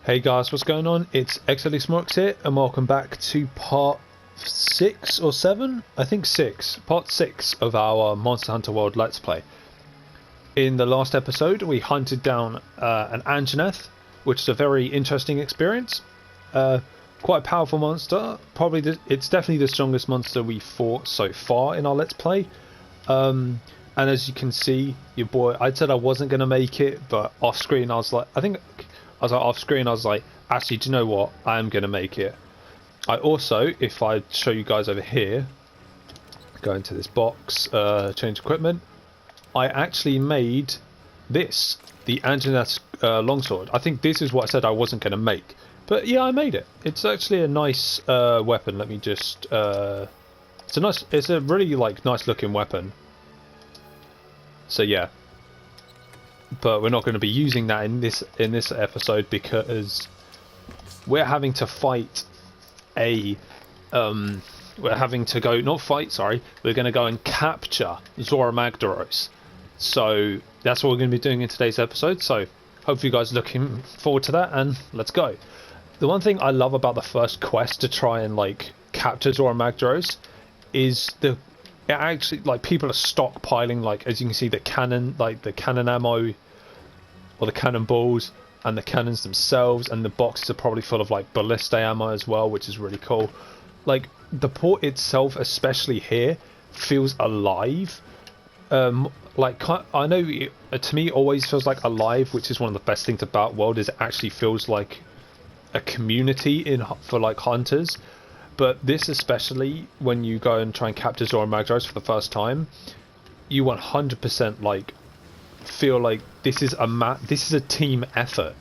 Hey guys, what's going on? It's xdeadlysmoorex here, and welcome back to part 6 or 7? I think 6. Part 6 of our Monster Hunter World Let's Play. In the last episode, we hunted down an Anjanath, which is a very interesting experience. Quite a powerful monster. It's definitely the strongest monster we fought so far in our Let's Play. And as you can see, your boy, I said I wasn't going to make it, but off screen I was like, off screen I was like, actually, do you know what? I am going to make it. I also, if I show you guys over here, go into this box, change equipment, I actually made this, the Anjanath's longsword. I think this is what I said I wasn't going to make. But yeah, I made it. It's actually a nice weapon. Let me just... it's a really nice looking weapon. So yeah. But we're not going to be using that in this episode because we're having to fight we're having to go, not fight, sorry, we're going to go and capture Zorah Magdaros. So that's what we're going to be doing in today's episode. So hopefully you guys are looking forward to that, and let's go. The one thing I love about the first quest to try and capture Zorah Magdaros is people are stockpiling, as you can see, the cannon ammo, or the cannonballs, and the cannons themselves, and the boxes are probably full of ballista ammo as well, which is really cool. The port itself, especially here, feels alive. I know to me it always feels alive, which is one of the best things about World, is it actually feels like a community for hunters. But this, especially when you go and try and capture Zorah Magdaros for the first time, you 100% feel like this is a team effort,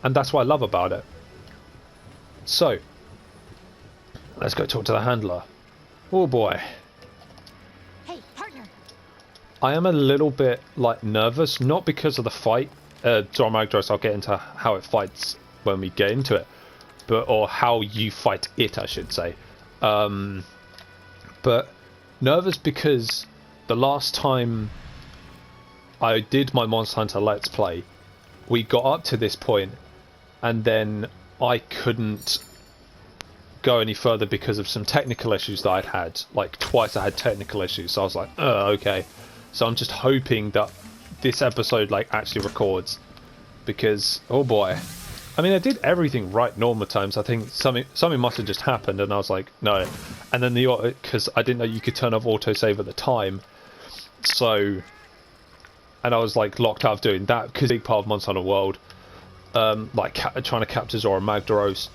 and that's what I love about it. So let's go talk to the handler. Oh boy. Hey, partner. I am a little bit nervous, not because of the fight. Zorah Magdaros, I'll get into how it fights when we get into it. Or how you fight it, I should say. But nervous because the last time I did my Monster Hunter Let's Play, we got up to this point, and then I couldn't go any further because of some technical issues that I'd had. Twice I had technical issues, so I was like, oh, okay. So I'm just hoping that this episode actually records, because, oh boy. I mean, I did everything right normal times. I think something must have just happened, and I was like, no. And then because I didn't know you could turn off autosave at the time, so, and I was locked out of doing that because it's a big part of Monster Hunter World, trying to capture Zorah Magdaros,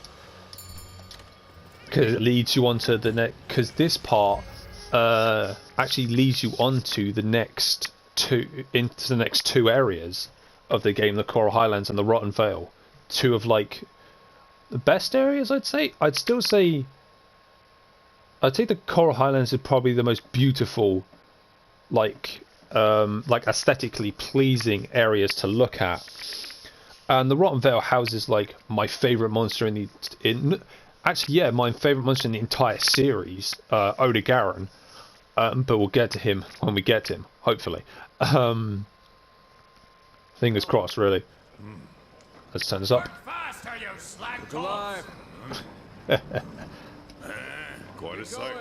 because it leads you onto the next. Because this part actually leads you onto the next two areas of the game: the Coral Highlands and the Rotten Vale. Two of the best areas, I'd say. I'd say the Coral Highlands is probably the most beautiful, aesthetically pleasing areas to look at. And the Rotten Vale houses my favorite monster my favorite monster in the entire series, Odegaron. But we'll get to him when we get to him, hopefully. Fingers crossed, really. Let's turn this up. Faster, you slag alive. Quite a sight.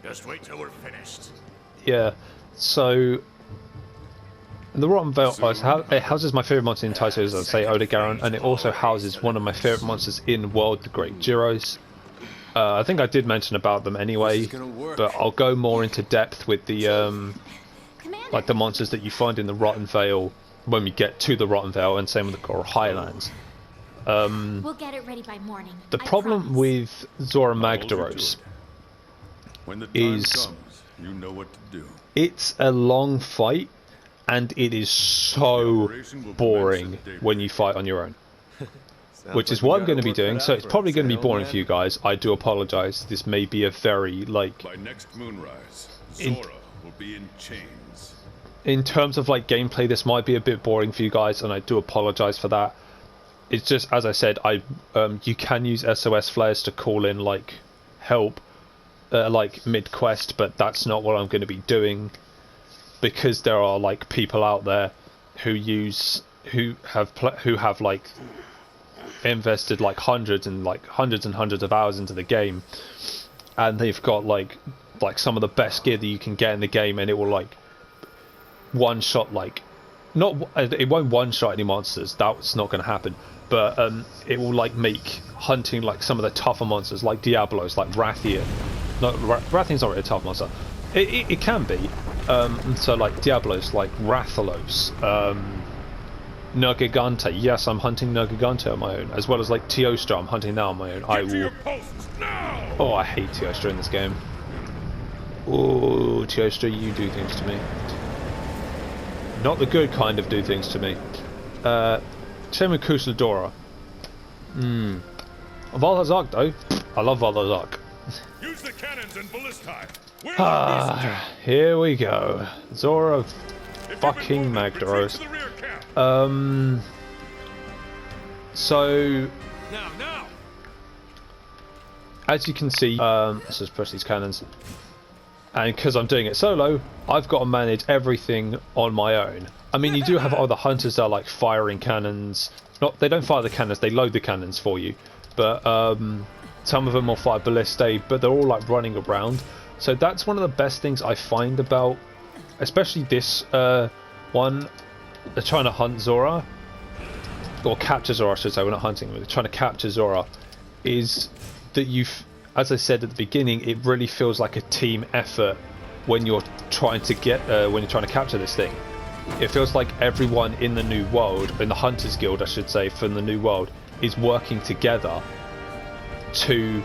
Just wait till we're finished. Yeah, so the Rotten Vale it houses my favourite monster in the entire series, I'd say, Odegaron, and it also houses one of my favourite monsters in World, the Great Gyros. I think I did mention about them anyway, but I'll go more into depth with the the monsters that you find in the Rotten Vale when we get to the Rotten Vale, and same with the Coral Highlands. We'll get it ready by morning. The problem with Zorah Magdaros is you know what to do. It's a long fight, and it is so boring when you fight on your own. Which is what I'm going to be doing, so it's probably going to be boring for you guys. I do apologise. This may be a very, By next moonrise, Zorah will be in chains. In terms of gameplay, this might be a bit boring for you guys, and I do apologise for that. It's just, as I said, you can use SOS flares to call in help mid quest, but that's not what I'm going to be doing, because there are people out there who who have like invested like hundreds and hundreds of hours into the game, and they've got like some of the best gear that you can get in the game, and it will like one shot like it won't one shot any monsters. That's not going to happen. But it will like make hunting like some of the tougher monsters, like Diablos, like Rathian. No, Rathian's not really a tough monster. It can be. So like Diablos, like Rathalos, Nergigante. Yes, I'm hunting Nergigante on my own, as well as like Teostra. I'm hunting now on my own. I will. Oh, I hate Teostra in this game. Oh, Teostra, you do things to me. Not the good kind of do things to me. Same with Kusladora. Valhall's Arc though. I love Valhall's Arc. Use the cannons and ballistae. Here we go. Zorah fucking Magdaros. So Now. as you can see, let's just push these cannons. And because I'm doing it solo, I've got to manage everything on my own. I mean, you do have other hunters that are like firing cannons. They don't fire the cannons, they load the cannons for you. But some of them will fire ballistae, but they're all like running around. So that's one of the best things I find about, especially this one. They're trying to hunt Zorah, or capture Zorah, I should say. We're not hunting, we're trying to capture Zorah. Is that as I said at the beginning, it really feels like a team effort when you're trying to capture this thing. It feels like everyone in the new world, in the Hunters Guild I should say, from the new world, is working together to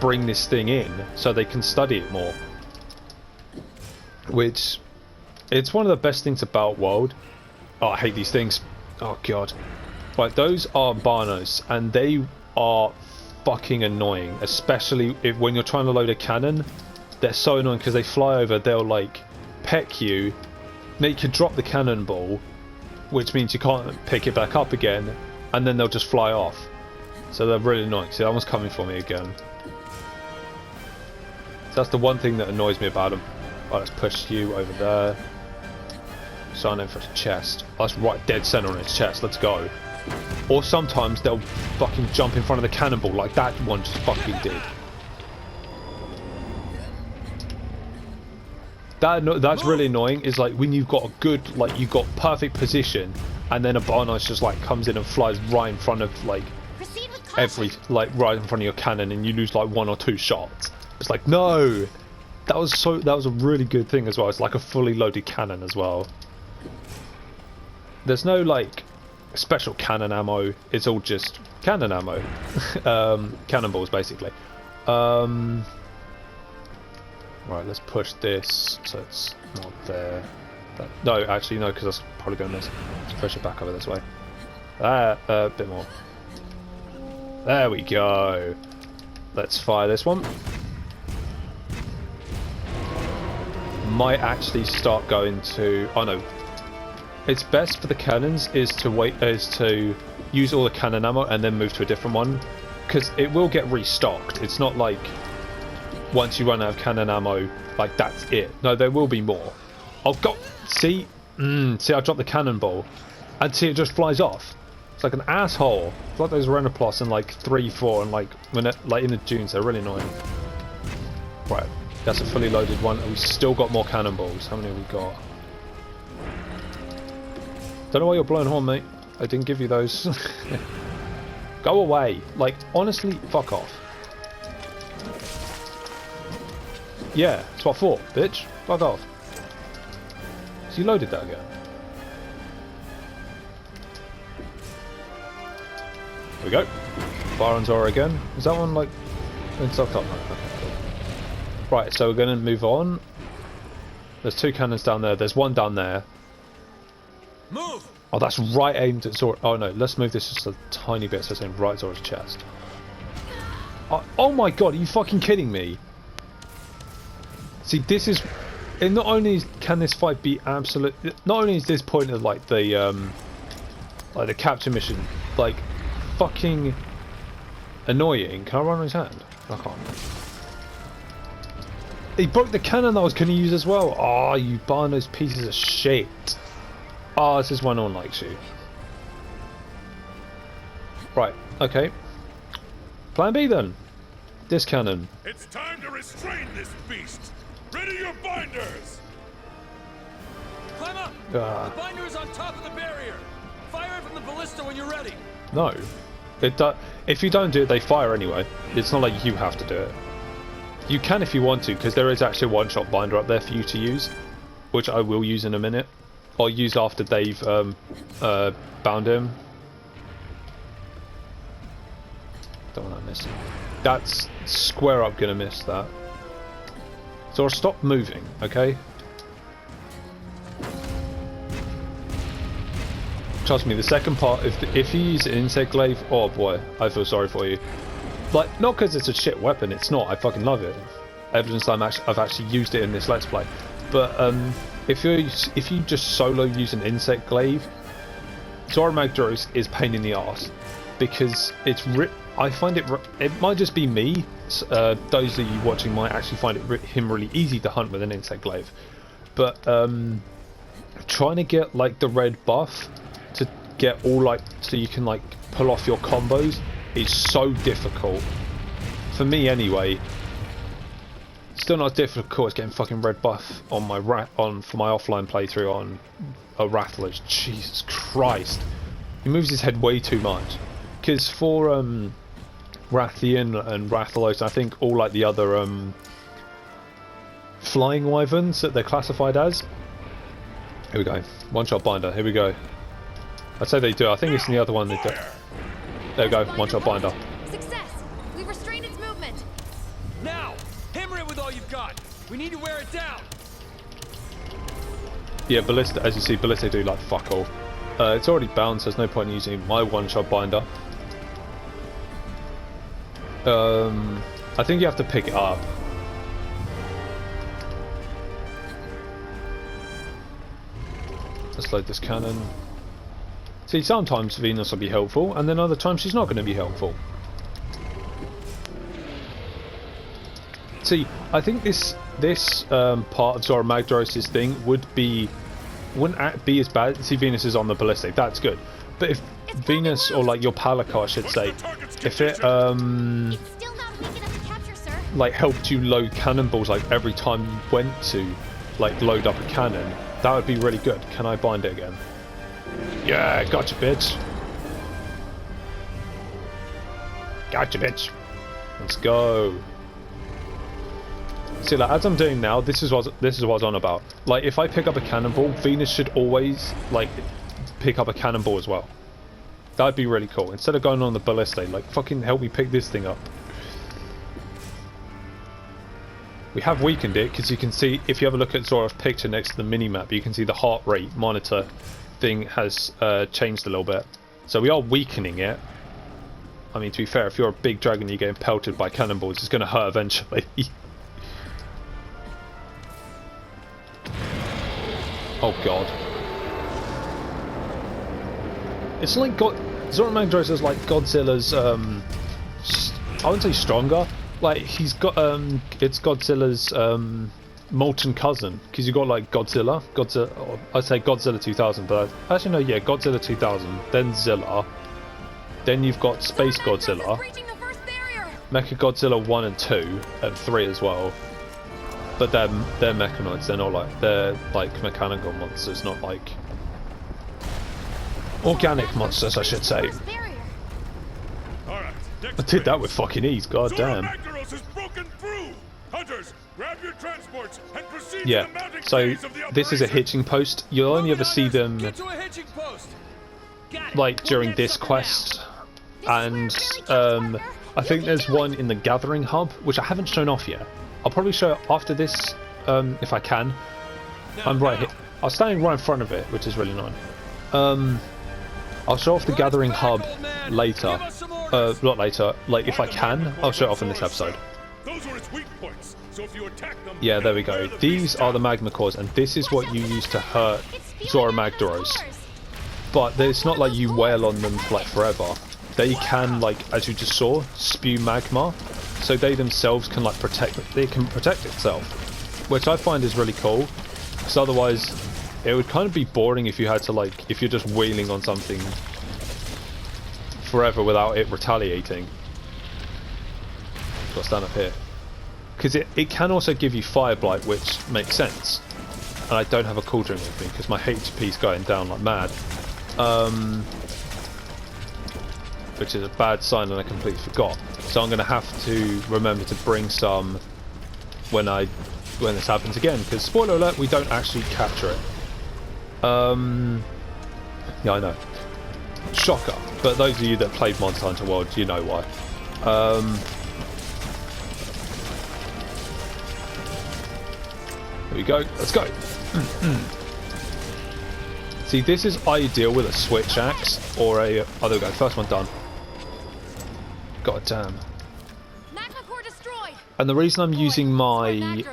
bring this thing in so they can study it more. Which, it's one of the best things about World. Oh, I hate these things. Oh god. Right, those are Barnos, and they are fucking annoying, especially when you're trying to load a cannon. They're so annoying because they fly over, they'll like peck you, make you drop the cannonball, which means you can't pick it back up again, and then they'll just fly off. So they're really annoying. See, that one's coming for me again. So that's the one thing that annoys me about them. Oh, let's push you over there. Sign in for his chest. Oh, that's right dead center on his chest. Let's go. Or sometimes they'll fucking jump in front of the cannonball like that one just fucking did. That's really annoying. Is like when you've got a good, like you've got perfect position, and then a Barnos just like comes in and flies right in front of like right in front of your cannon, and you lose like 1 or 2 shots. It's like, no, that was a really good thing as well. It's like a fully loaded cannon as well. There's no like special cannon ammo. It's all just cannon ammo, cannonballs basically. Right, let's push this so it's not there. No, actually no, because that's probably going to miss. Let's push it back over this way. A bit more. There we go. Let's fire this one. Might actually start going to. Oh no. It's best for the cannons is to use all the cannon ammo and then move to a different one, because it will get restocked. It's not like once you run out of cannon ammo, like that's it. No, there will be more. Oh god, see, see, I dropped the cannonball, and see, it just flies off. It's like an asshole. It's like those Renoplos in like 3, 4, and like when like in the dunes, they're really annoying. Right, that's a fully loaded one, and we still got more cannonballs. How many have we got? Don't know why you're blowing horn, mate. I didn't give you those. Go away. Like, honestly, fuck off. Yeah, that's what I thought, bitch. Fuck off. So you loaded that again. Here we go. Fire on Zorah again. Is that one like in stock up? No. Okay, cool. Right, so we're going to move on. There's 2 cannons down there. There's one down there. Move! Oh, that's right aimed at Zorah. Oh no, let's move this just a tiny bit so it's in right Zorah's chest. Oh my god, are you fucking kidding me? See, this is... And not only can this fight be absolute... Not only is this point of like the capture mission, like, fucking annoying. Can I run on his hand? I can't. He broke the cannon that I was going to use as well. Oh, you Barnos pieces of shit. Oh, this is when no one likes you. Right, okay. Plan B then. This cannon. It's time to restrain this beast. Ready your binders. Climb up! The binder is on top of the barrier. Fire it from the ballista when you're ready. No. If you don't do it, they fire anyway. It's not like you have to do it. You can if you want to, because there is actually a one-shot binder up there for you to use, which I will use in a minute. I'll use after they've bound him. Don't want to miss it. That's square up gonna miss that. So I'll stop moving, okay? Trust me, the second part, if you use an insect glaive, oh boy, I feel sorry for you. Like, not because it's a shit weapon, it's not, I fucking love it. Evidence I've actually used it in this Let's Play. But if you just solo use an insect glaive, Zorah Magdaros is pain in the arse. Because I find it might just be me, those of you watching might actually find him really easy to hunt with an insect glaive. But trying to get like the red buff to get all like, so you can like pull off your combos is so difficult. For me anyway. Still not as difficult as getting fucking red buff on my for my offline playthrough on a Rathalos. Jesus Christ. He moves his head way too much. Because for Rathian and Rathalos, I think all like the other flying wyverns that they're classified as. Here we go. One-shot binder. Here we go. I'd say they do. I think it's in the other one they do. There we go. One-shot binder. Success! We've restrained its movement. Now, hammer it with all you've got. We need to wear it down. Yeah, ballista. As you see, ballista do like fuck all. It's already bound, so there's no point in using my one-shot binder. I think you have to pick it up. Let's load this cannon. See, sometimes Venus will be helpful, and then other times she's not going to be helpful. See, I think this part of Zorah Magdaros' thing wouldn't be as bad. See, Venus is on the ballistic. That's good. But if Venus, or like your Palicar, I should say, if it like helped you load cannonballs like every time you went to like load up a cannon, that would be really good. Can I bind it again? Yeah, gotcha, bitch. Gotcha, bitch. Let's go. See, like as I'm doing now, this is what I was on about. Like, if I pick up a cannonball, Venus should always like pick up a cannonball as well. That'd be really cool. Instead of going on the ballista, like fucking help me pick this thing up. We have weakened it because you can see, if you have a look at Zorah's picture next to the minimap, you can see the heart rate monitor thing has changed a little bit. So we are weakening it. I mean, to be fair, if you're a big dragon, you're getting pelted by cannonballs, it's going to hurt eventually. Oh god. It's like Zorah Magdaros is like Godzilla's I wouldn't say stronger. Like he's got it's Godzilla's molten cousin, because you got like Godzilla, or I'd say Godzilla 2000, but actually no, yeah, Godzilla 2000, then Zilla, then you've got Space Godzilla, Mecha Godzilla 1 and 2 and 3 as well. But they're mechanoids, they're like mechanical monsters, not like organic monsters, I should say. Alright, I did that with fucking ease, god damn. Zorah Magdaros has broken through! Hunters, grab your transports and proceed Yeah, to the mounting so phase of the this is a operation. hitching post. You'll only ever see them Get to a hitching post. Got it. like during We'll get this something quest, and I think there's one in the Gathering Hub, which I haven't shown off yet. I'll probably show it after this, if I can. I'm right here. I'm standing right in front of it, which is really annoying. I'll show off the Gathering Hub later. Not later. Like, if I can, I'll show it off in this episode. Those are its weak points, so if you attack them, Yeah, there we go. These are the magma cores, and this is what you use to hurt Zorah Magdaros. But it's not like you wail on them for like forever. They can, like, as you just saw, spew magma, so they themselves can like protect. They can protect itself, which I find is really cool. Because otherwise, it would kind of be boring if you had to like, if you're just wheeling on something forever without it retaliating. Got to stand up here. Because it can also give you Fire Blight, which makes sense. And I don't have a cauldron with me because my HP's going down like mad. Which is a bad sign and I completely forgot. So I'm going to have to remember to bring some when this happens again. Because spoiler alert, we don't actually capture it. Yeah, I know. Shocker. But those of you that played Monster Hunter World, you know why. Here we go. Let's go. See, this is ideal with a switch axe or a... Oh, there we go. First one done. God damn. And the reason I'm using my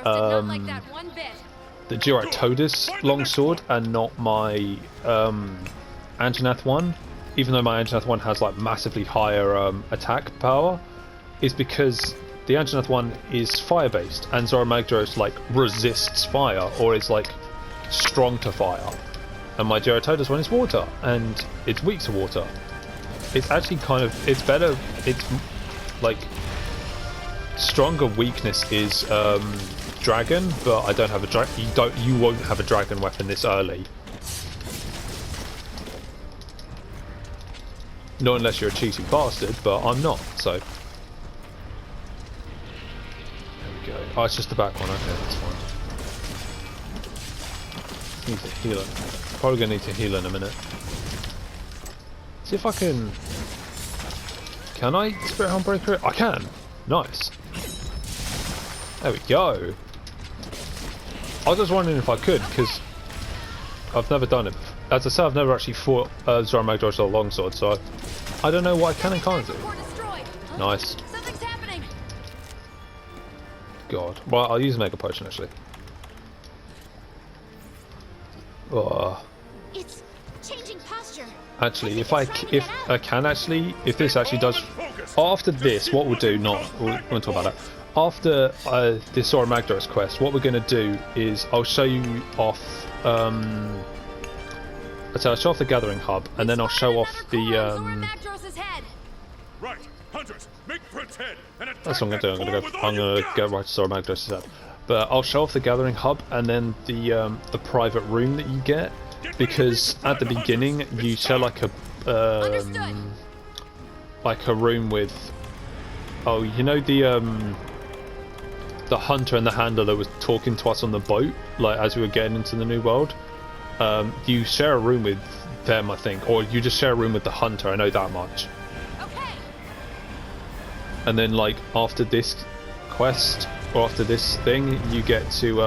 the Zorah Magdaros longsword and not my Anjanath one, even though my Anjanath one has like massively higher attack power, is because the Anjanath one is fire based and Zorah Magdaros like resists fire or is like strong to fire, and my Zorah Magdaros one is water and it's weak to water. It's actually kind of, it's better, it's like stronger weakness is dragon, but I don't have a dragon. You won't have a dragon weapon this early. Not unless you're a cheating bastard, but I'm not, so. There we go. Oh, it's just the back one, okay, that's fine. Need to heal it. Probably gonna need to heal in a minute. See if I can... Can I Spirit Helm Breaker it? I can! Nice. There we go. I was just wondering if I could, because I've never done it. As I said, I've never actually fought Zorah Magdaros or longsword, so I don't know what I can and can't do. Nice. Something's happening. God. Well, I'll use a Mega Potion, actually. Oh. It's changing posture. Actually, if this actually does... After this, what we'll do, we'll talk about that. After this Zorah Magdaros quest, what we're going to do is I'll show you off... I'll show off the Gathering Hub, and then I'll show off the... Right, hunters, make for its head and attack. That's what I'm going to do. I'm going to go right to Zorah Magdaros' head. But I'll show off the Gathering Hub, and then the private room that you get, because at the beginning you share like a room with... Oh, you know the hunter and the handler that was talking to us on the boat, like as we were getting into the new world. You share a room with them, I think, or you just share a room with the hunter. I know that much. Okay. And then, like after this quest or after this thing, you get to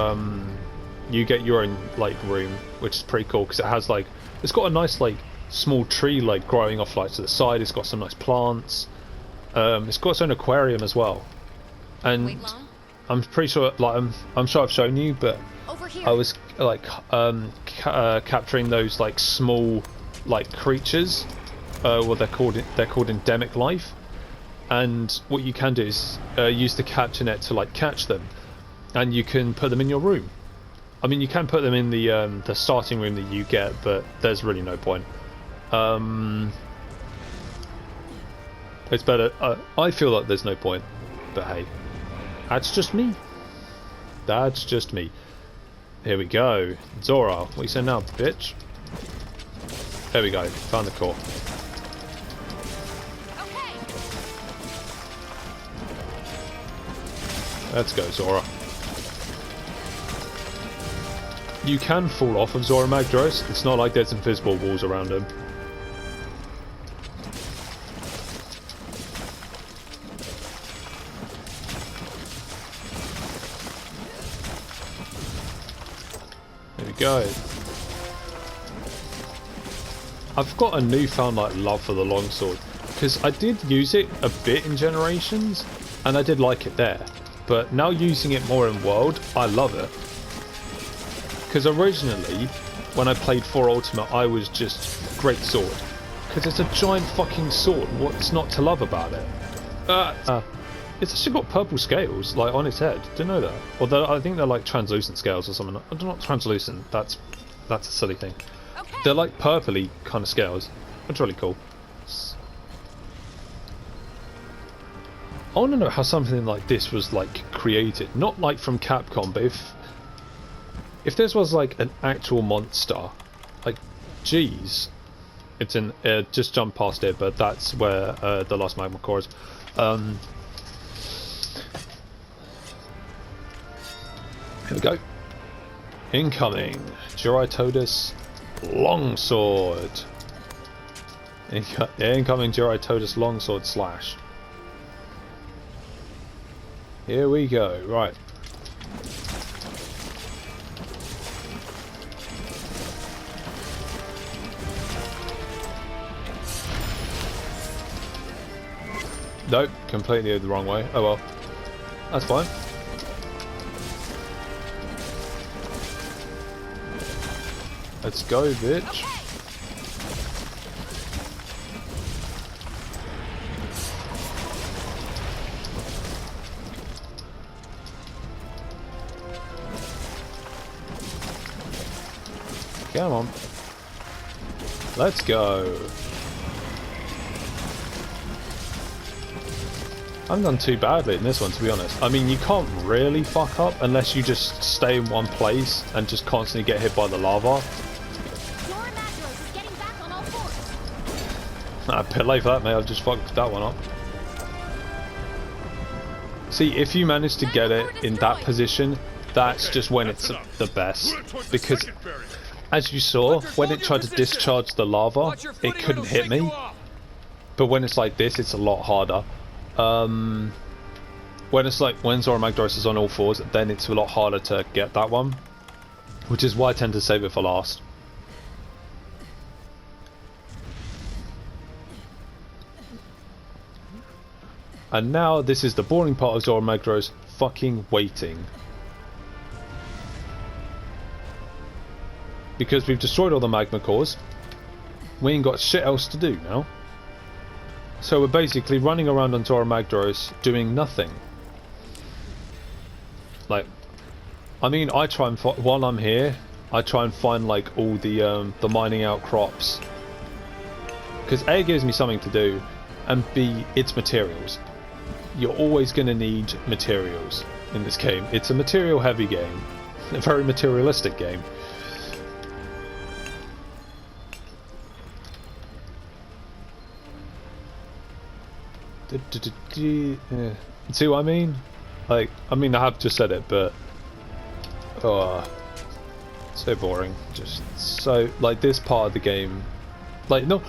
you get your own like room, which is pretty cool because it has like it's got a nice like small tree like growing off like to the side. It's got some nice plants. It's got its own aquarium as well, and I'm pretty sure, like I'm sure I've shown you, but I was like capturing those like small like creatures. Well, they're called endemic life, and what you can do is use the capture net to like catch them, and you can put them in your room. I mean, you can put them in the starting room that you get, but there's really no point. It's better. I feel like there's no point, but hey, that's just me. That's just me. Here we go. Zorah, what you saying now, bitch? There we go. Found the core. Okay. Let's go, Zorah. You can fall off of Zorah Magdaros. It's not like there's invisible walls around him. Go. I've got a newfound like love for the longsword because I did use it a bit in Generations and I did like it there, but now using it more in World, I love it. Because originally when I played 4 Ultimate, I was just great sword because it's a giant fucking sword. What's not to love about it? It's actually got purple scales, like, on its head. Didn't know that. Although I think they're like translucent scales or something. Not translucent, that's that's a silly thing. Okay. They're like purpley kind of scales. It's really cool. I want to know how something like this was like created. Not like from Capcom, but if this was like an actual monster, like, geez. It's in, just jump past it, but that's where the last magma core is. Here we go. Incoming. Gyraitodus Longsword. Incoming Gyraitodus Longsword Slash. Here we go. Right. Nope, completely the wrong way. Oh well. That's fine. Let's go, bitch. Okay. Come on. Let's go. I haven't done too badly in this one, to be honest. I mean, you can't really fuck up unless you just stay in one place and just constantly get hit by the lava. Zorah Magdaros is getting back on all fours. A bit late for that, mate. I've just fucked that one up. See, if you manage to get it in that position, that's just when it's the best. Because, as you saw, when it tried to discharge the lava, it couldn't hit me. But when it's like this, it's a lot harder. When it's like when Zorah Magdaros is on all fours, then it's a lot harder to get that one, which is why I tend to save it for last. And now this is the boring part of Zorah Magdaros, fucking waiting. Because we've destroyed all the magma cores, we ain't got shit else to do now. So we're basically running around on Zorah Magdaros doing nothing. Like, I mean, I try and while I'm here, I try and find like all the mining outcrops, because A, it gives me something to do, and B, it's materials. You're always going to need materials in this game. It's a material heavy game, a very materialistic game. See what I mean? Like, I mean, I have just said it, but so boring. Just so, like, this part of the game, like, no,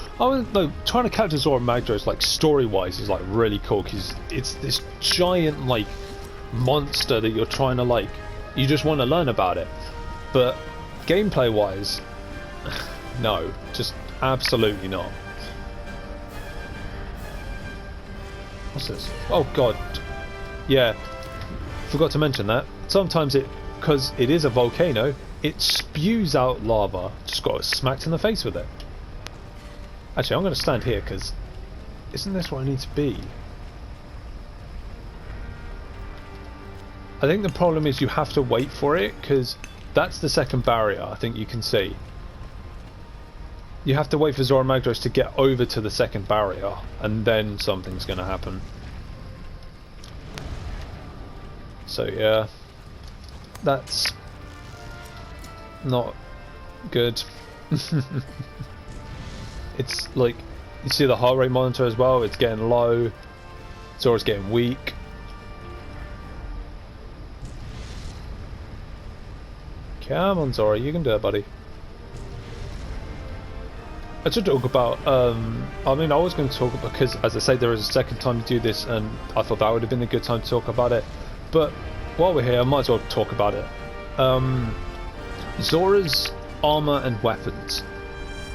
trying to capture Zorah Magdaros, like, story-wise, is like really cool because it's this giant like monster that you're trying to, like, you just want to learn about it, but gameplay-wise, no, just absolutely not. What's this? Oh god. Yeah. Forgot to mention that. Sometimes because it is a volcano, it spews out lava. Just got smacked in the face with it. Actually, I'm going to stand here because isn't this where I need to be? I think the problem is you have to wait for it because that's the second barrier, I think you can see. You have to wait for Zorah Magdaros to get over to the second barrier, and then something's going to happen. So yeah, that's not good. It's like, you see the heart rate monitor as well, it's getting low, Zorah's getting weak. Come on Zorah, you can do it, buddy. I should talk about, I mean, I was going to talk about, because as I say, there is a second time to do this, and I thought that would have been a good time to talk about it, but while we're here, I might as well talk about it. Zorah's armor and weapons.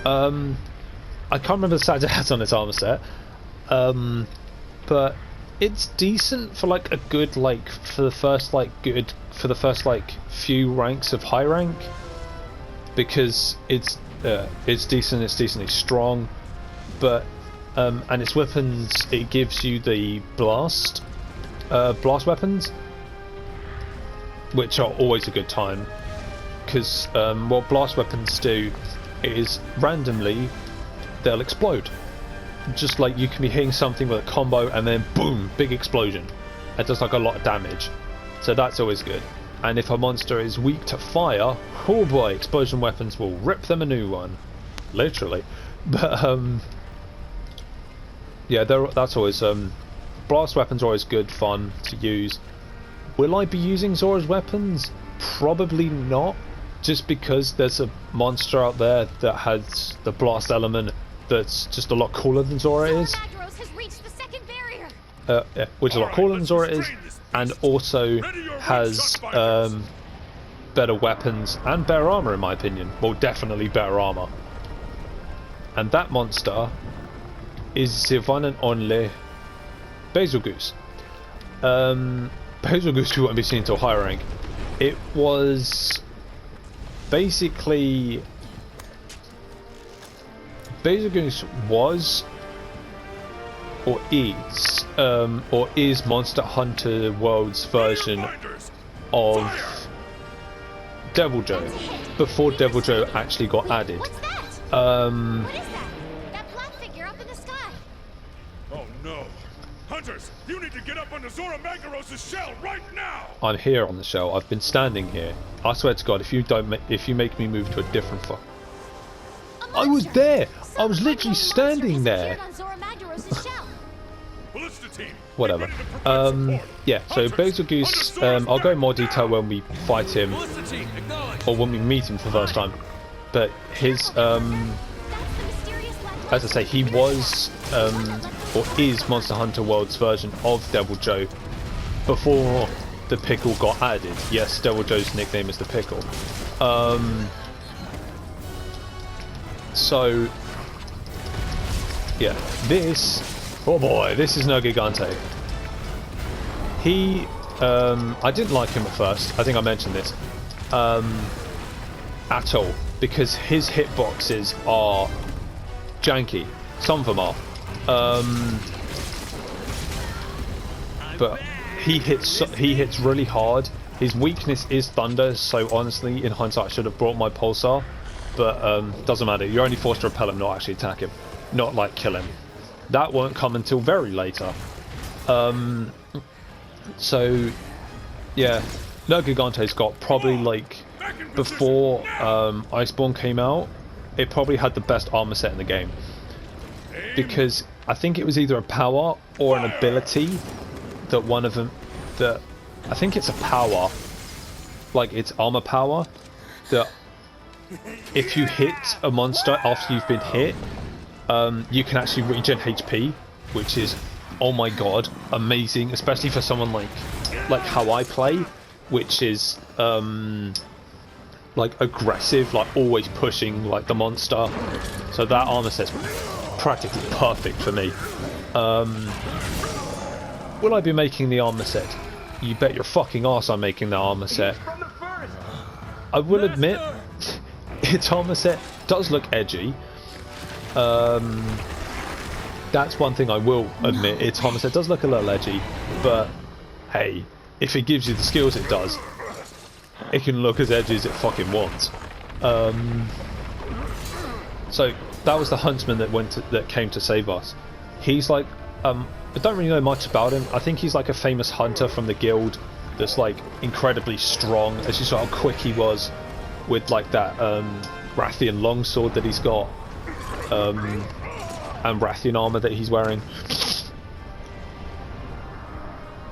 I can't remember the stats it has on its armor set, but it's decent for like a good, like, for the first few ranks of high rank, because it's decent, it's decently strong, but and its weapons, it gives you the blast weapons, which are always a good time. because what blast weapons do is randomly they'll explode. Just like you can be hitting something with a combo and then boom, big explosion. It does like a lot of damage. So that's always good. And if a monster is weak to fire, oh boy, explosion weapons will rip them a new one. Literally. But yeah, that's always blast weapons are always good fun to use. Will I be using Zorah's weapons? Probably not, just because there's a monster out there that has the blast element that's just a lot cooler than Zorah is. Zorah Magdaros has reached the second barrier. Yeah, which is a lot cooler than Zorah is, and also has better weapons and better armor in my opinion. Well, definitely better armor. And that monster is the one and only Betelgeuse. Betelgeuse we won't be seeing until higher rank. It was basically Betelgeuse was or is Monster Hunter World's version of Devil Joe before Devil Joe actually got added. What's that? What is that? That black figure up in the sky. Oh no! Hunters, you need to get up onto Zorah Magdaros' shell right now! I'm here on the shell. I've been standing here. I swear to God, if you make me move to a different I was there. I was literally standing there. On Zorah Magdaros' shell. Ballista team, Whatever. get ready to provide support. Yeah. So Betelgeuse. I'll go in more detail when we fight him, Ballista team, acknowledge. or when we meet him for the first time. But his That's the mysterious light. as I say, he was or is Monster Hunter World's version of Devil Joe before the Pickle got added. Yes, Devil Joe's nickname is the Pickle. So yeah, this, oh boy, this is no Gigante. He I didn't like him at first. I think I mentioned this at all, because his hitboxes are janky. Some of them are. But he hits really hard. His weakness is thunder, so honestly, in hindsight, I should have brought my pulsar. But doesn't matter. You're only forced to repel him, not actually attack him, not like kill him. That won't come until very later. So yeah, no Gigante's got probably like before Iceborne came out, it probably had the best armor set in the game, because I think it was either a power or an ability that one of them, that I think it's a power, like it's armor power, that if you hit a monster after you've been hit, you can actually regen HP, which is, oh my god, amazing, especially for someone like how I play, which is like aggressive, like always pushing like the monster. So that armor set's practically perfect for me. Will I be making the armor set? You bet your fucking arse I'm making the armor set. I will admit, its armor set does look edgy. That's one thing I will admit, its armor set does look a little edgy, but hey, if it gives you the skills it does, it can look as edgy as it fucking wants. So that was the huntsman that came to save us. He's like, I don't really know much about him. I think he's like a famous hunter from the guild that's like incredibly strong. As you saw how quick he was with like that Rathian longsword that he's got, and Rathian armor that he's wearing.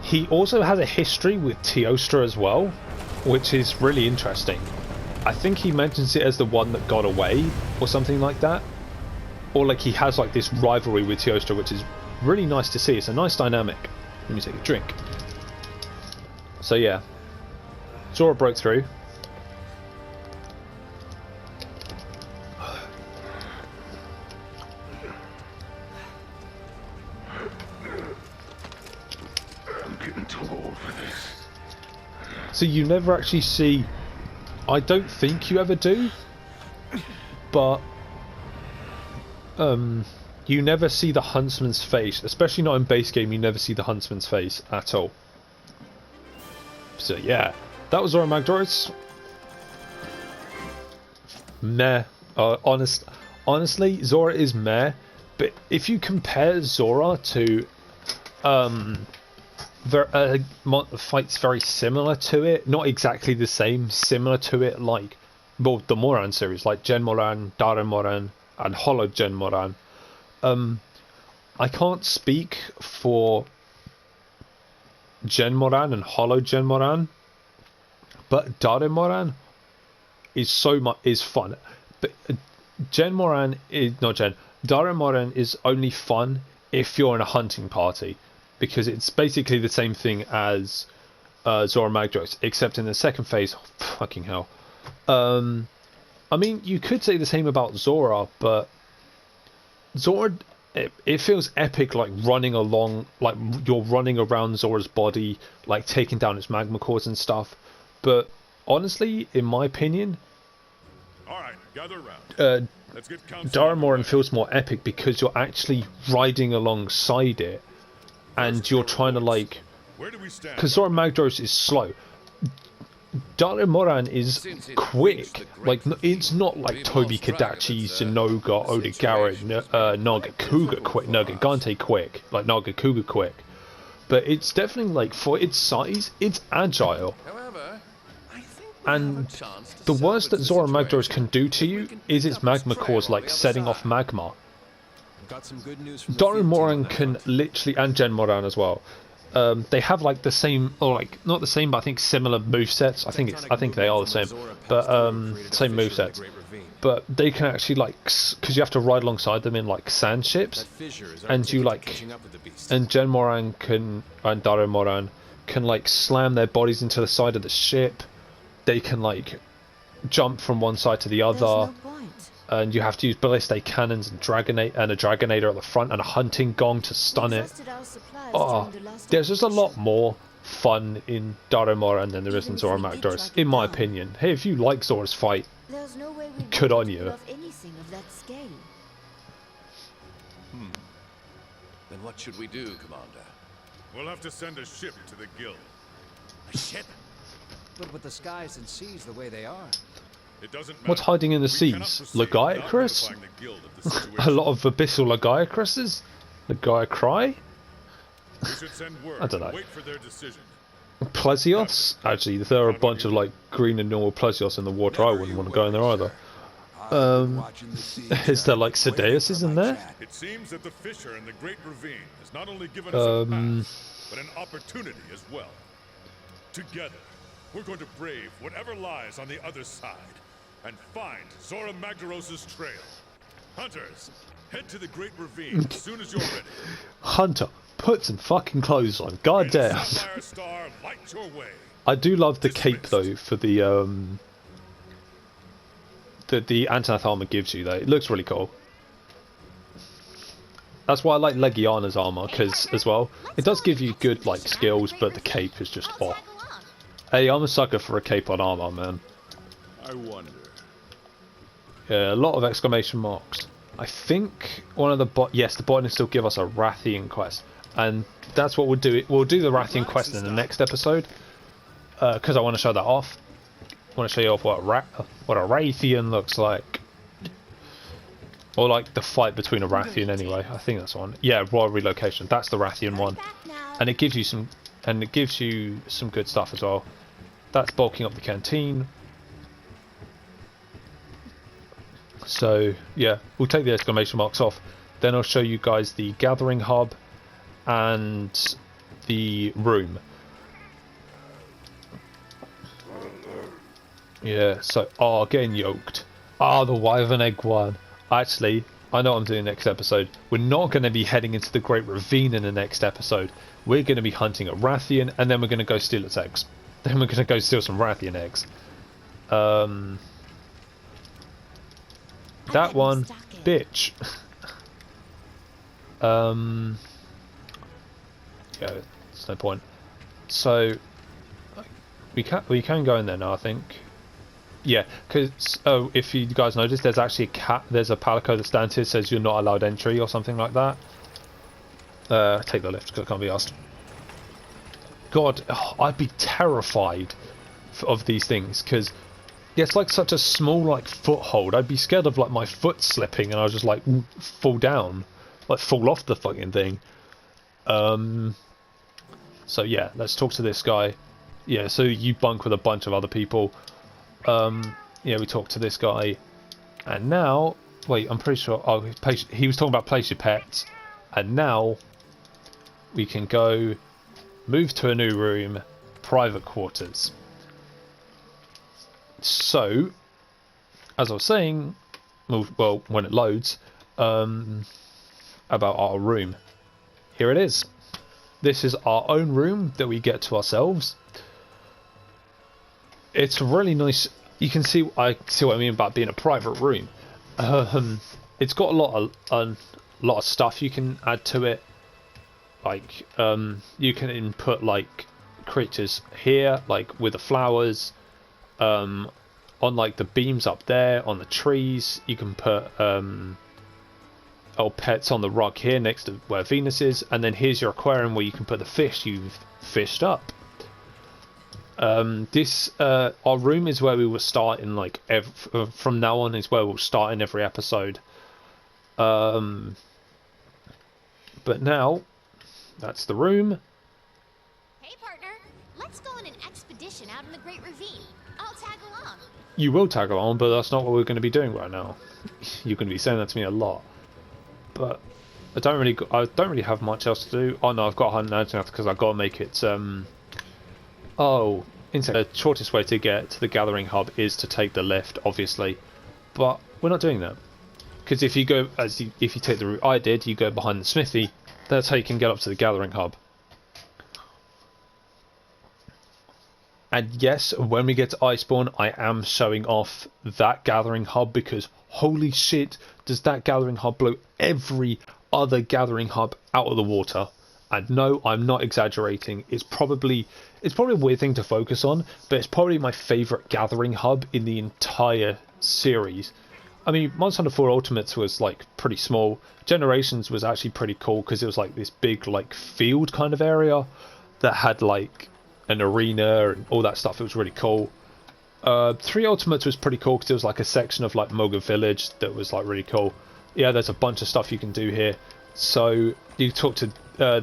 He also has a history with Teostra as well, which is really interesting. I think he mentions it as the one that got away or something like that, or like he has like this rivalry with Teostra, which is really nice to see. It's a nice dynamic. Let me take a drink. So yeah, Zorah broke through. So you never actually see, I don't think you ever do, but you never see the huntsman's face, especially not in base game. You never see the huntsman's face at all. So yeah, that was Zorah Magdaros. meh. Honestly, Zorah is meh. But if you compare Zorah to fights very similar to it, not exactly the same, similar to it, like the Moran series, like Gen Moran, Darren Moran, and Hollow Gen Moran. I can't speak for Gen Moran and Hollow Gen Moran, but Darren Moran is fun. But Gen Moran is not Gen. Darren Moran is only fun if you're in a hunting party, because it's basically the same thing as Zorah Magdaros, except in the second phase. Fucking hell. I mean, you could say the same about Zorah, but Zorah, it feels epic, like running along, like you're running around Zorah's body, like taking down its magma cores and stuff. But honestly, in my opinion, All right, gather around. Let's get Darren Moran feels more epic because you're actually riding alongside it, and you're trying to like. Where do we stand? Because Zorah Magdaros is slow. Darren Moran is quick. Like, it's not like Toby Kadachi, Sinoga, Oda Garrett, Naga Kuga quick, Naga Gante quick, like Naga Kuga quick. But it's definitely like, for its size, it's agile. However, I think And the worst that Zorah Magdaros can do to you is its magma cores, like setting off magma. Got some good news from Darren Moran can literally, and Gen Moran as well. They have like the same, or like not the same, but I think similar movesets. I think they are the same, but same movesets. But they can actually like, because you have to ride alongside them in like sand ships, and you like, and Gen Moran can and Darren Moran can like slam their bodies into the side of the ship. They can like jump from one side to the other. And you have to use ballistic cannons and a Dragonator at the front and a hunting gong to stun it. Oh, there's just a lot more fun in Darren Moran than there is in Zorah Magdaros, in my opinion. Hey, if you like Zorah's fight, good on you. Then what should we do, Commander? We'll have to send a ship to the guild. A ship? But with the skies and seas the way they are. It doesn't matter. What's hiding in the We cannot seas? proceed without Lagiacrus? notifying the guild of the A situation. lot of abyssal Lagiacruses? Lagiacry? We should send word I don't know. and wait for their decision. Plesios? Actually, there are a bunch of like green and normal Plesios in the water. I wouldn't want to go in there either. Is there like Sedeuses in there? It seems that the fissure in the Great Ravine has not only given us a path, but an opportunity as well. Together, we're going to brave whatever lies on the other side and find Zorah Magdaros' trail. Hunters, head to the Great Ravine as soon as you're ready. Hunter, put some fucking clothes on. God damn. Sapphire Star, light your way. I do love the cape though for the Antonath armor gives you though. It looks really cool. That's why I like Legiana's armor, because as well, it does give you good like skills, but the cape is just off. Hey, I'm a sucker for a cape on armor, man. I wonder. Yeah, a lot of exclamation marks. I think one of the yes, the bot still give us a Rathian quest, and that's what we'll do. We'll do the Rathian quest in the next episode, because I want to show that off. I want to show you off what a Rathian looks like, or like the fight between a Rathian. Anyway, I think that's one. Yeah, Royal Relocation. That's the Rathian one, and it gives you some good stuff as well. That's bulking up the canteen. So yeah, we'll take the exclamation marks off. Then I'll show you guys the gathering hub and the room. Yeah, so getting yoked. The Wyvern Egg one. Actually, I know what I'm doing next episode. We're not going to be heading into the Great Ravine in the next episode. We're going to be hunting a Rathian, and then we're going to go steal its eggs. Then we're going to go steal some Rathian eggs. That one, bitch. Yeah, there's no point. So we can go in there now, I think. Yeah, because if you guys noticed, there's actually there's a palico that stands here that says you're not allowed entry or something like that. Take the lift because I can't be asked. God, I'd be terrified of these things because Yeah, it's like such a small like foothold. I'd be scared of like my foot slipping and I'll just like fall down, like fall off the fucking thing. So yeah, let's talk to this guy. Yeah, so you bunk with a bunch of other people. Yeah, we talked to this guy, and now wait, I'm pretty sure. Oh, he was talking about place your pets, and now we can go move to a new room, private quarters. So, as I was saying, well, when it loads, about our room. Here it is. This is our own room that we get to ourselves. It's really nice. You can see, I see what I mean about being a private room. It's got a lot of stuff you can add to it. Like, you can input like creatures here, like with the flowers. On like the beams up there, on the trees, you can put old pets on the rock here next to where Venus is, and then here's your aquarium where you can put the fish you've fished up. This our room is where we will start in like from now on is where we'll start in every episode. But now that's the room. Hey, partner. Let's go on an expedition out in the Great Ravine. I'll tag along. You will tag along, but that's not what we're going to be doing right now. You're going to be saying that to me a lot. But I don't really have much else to do. Oh no, I've got 190 because I've got to make it. The shortest way to get to the Gathering Hub is to take the lift, obviously. But we're not doing that because if you go if you take the route I did, you go behind the smithy. That's how you can get up to the Gathering Hub. And yes, when we get to Iceborne, I am showing off that Gathering Hub because holy shit, does that Gathering Hub blow every other Gathering Hub out of the water. And no, I'm not exaggerating. It's probably a weird thing to focus on, but it's probably my favourite Gathering Hub in the entire series. I mean, Monster Hunter 4 Ultimates was like pretty small. Generations was actually pretty cool because it was like this big like field kind of area that had like an arena and all that stuff. It was really cool. 3 Ultimates was pretty cool because it was like a section of like Moga Village that was like really cool. Yeah, there's a bunch of stuff you can do here. So you talk to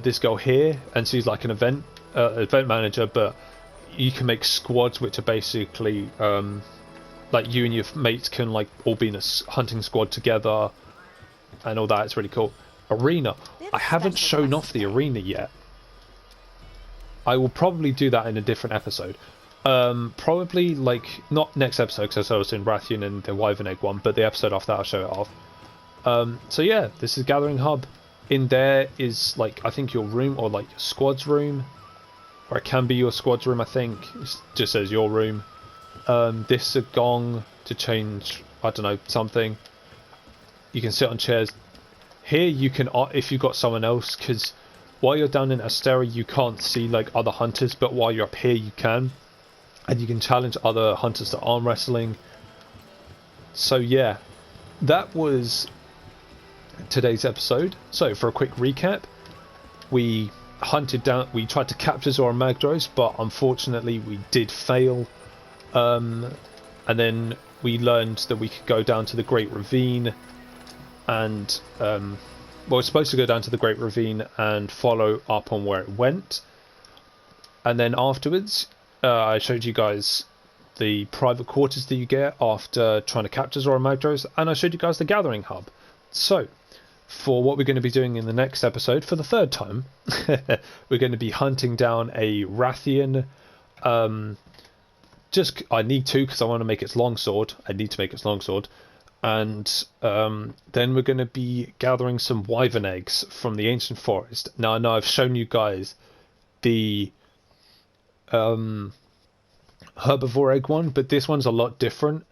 this girl here, and she's like an event manager, but you can make squads which are basically like you and your mates can like all be in a hunting squad together and all that. It's really cool. Arena. I haven't shown off the arena yet. I will probably do that in a different episode. Probably like not next episode because I was doing Rathian and the Wyvern Egg one, but the episode after that I'll show it off. So yeah, this is Gathering Hub. In there is like I think your room or like your squad's room, or it can be your squad's room. I think it just says your room. This is a gong to change. I don't know, something. You can sit on chairs. Here you can if you've got someone else, because while you're down in Astera you can't see like other hunters, but while you're up here you can, and you can challenge other hunters to arm wrestling. So yeah, that was today's episode. So for a quick recap, we tried to capture Zorah Magdaros, but unfortunately we did fail. And then we learned that we could go down to the Great Ravine, and we're supposed to go down to the Great Ravine and follow up on where it went. And then afterwards, I showed you guys the private quarters that you get after trying to capture Zorah Magdaros, and I showed you guys the Gathering Hub. So, for what we're going to be doing in the next episode, for the third time, we're going to be hunting down a Rathian. I need to because I want to make its longsword. I need to make its longsword. And then we're going to be gathering some wyvern eggs from the ancient forest. Now I know I've shown you guys the herbivore egg one, but this one's a lot different.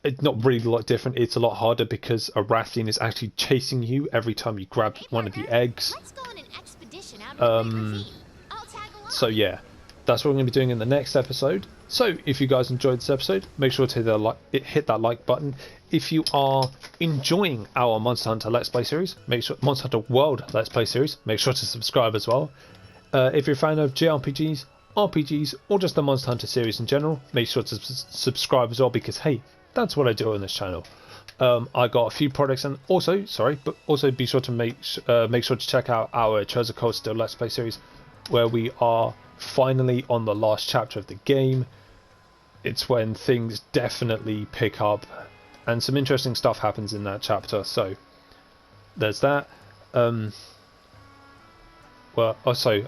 It's not really a lot different. It's a lot harder because a Rathian is actually chasing you every time you grab one of the eggs. Let's go on an expedition out of the Great Ravine. I'll tag along. So yeah, that's what we're going to be doing in the next episode. So if you guys enjoyed this episode, make sure to hit that like button. If you are enjoying our Monster Hunter Let's Play series, make sure Monster Hunter World Let's Play series, make sure to subscribe as well. If you're a fan of JRPGs, RPGs, or just the Monster Hunter series in general, make sure to subscribe as well, because hey, that's what I do on this channel. I got a few products, and also be sure to make sure to check out our Treasure Cold Steel Let's Play series, where we are finally on the last chapter of the game. It's when things definitely pick up, and some interesting stuff happens in that chapter. So there's that. Well, also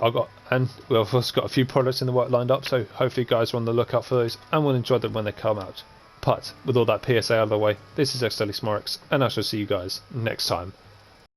we've also got a few products in the work lined up, so hopefully you guys are on the lookout for those and will enjoy them when they come out. But with all that PSA out of the way, this is xdeadlysmoorex, and I shall see you guys next time.